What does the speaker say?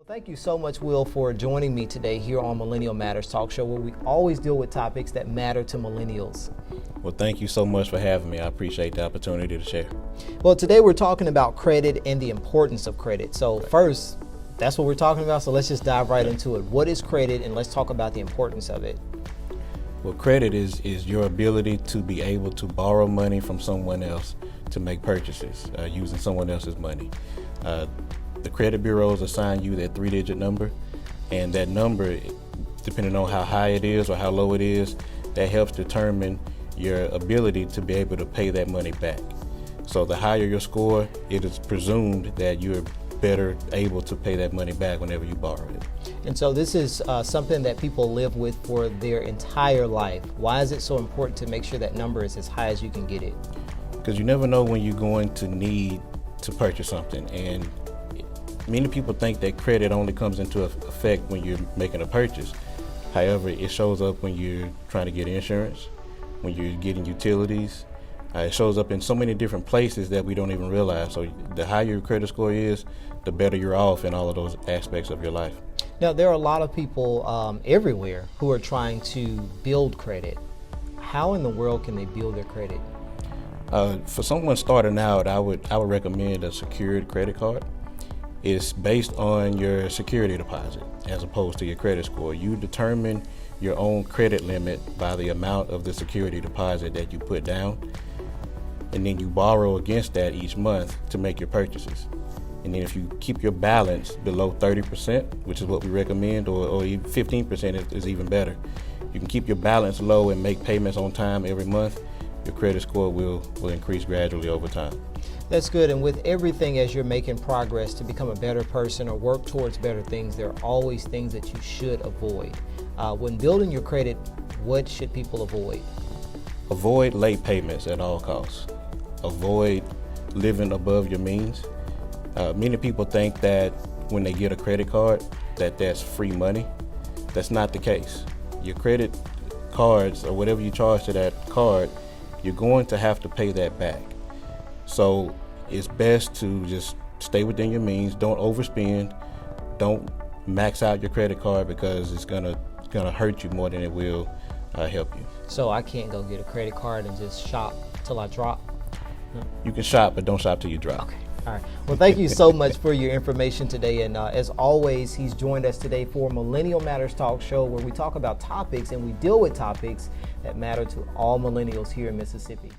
Thank you so much, Will, for joining me today here on Millennial Matters Talk Show, where we always deal with topics that matter to millennials. Well, thank you so much for having me. I appreciate the opportunity to share. Well, today we're talking about credit and the importance of credit. So first, that's what we're talking about. So let's just dive right into it. What is credit, and let's talk about the importance of it. Well, credit is your ability to be able to borrow money from someone else to make purchases using someone else's money. The credit bureaus assign you that 3-digit number, and that number, depending on how high it is or how low it is, that helps determine your ability to be able to pay that money back. So the higher your score, it is presumed that you're better able to pay that money back whenever you borrow it. And so this is something that people live with for their entire life. Why is it so important to make sure that number is as high as you can get it? Because you never know when you're going to need to purchase something, and many people think that credit only comes into effect when you're making a purchase. However, it shows up when you're trying to get insurance, when you're getting utilities. It shows up in so many different places that we don't even realize. So the higher your credit score is, the better you're off in all of those aspects of your life. Now, there are a lot of people everywhere who are trying to build credit. How in the world can they build their credit? For someone starting out, I would recommend a secured credit card. It's based on your security deposit as opposed to your credit score. You determine your own credit limit by the amount of the security deposit that you put down, and then you borrow against that each month to make your purchases. And then if you keep your balance below 30%, which is what we recommend, or even 15% is even better. You can keep your balance low and make payments on time every month. Your credit score will increase gradually over time. That's good. And with everything, as you're making progress to become a better person or work towards better things, there are always things that you should avoid. When building your credit, what should people avoid? Avoid late payments at all costs. Avoid living above your means. Many people think that when they get a credit card, that's free money. That's not the case. Your credit cards, or whatever you charge to that card, you're going to have to pay that back. So it's best to just stay within your means. Don't overspend. Don't max out your credit card, because it's gonna hurt you more than it will help you. So I can't go get a credit card and just shop till I drop? You can shop, but don't shop till you drop. Okay. All right. Well, thank you so much for your information today. And as always, he's joined us today for Millennial Matters Talk Show, where we talk about topics and we deal with topics that matter to all millennials here in Mississippi.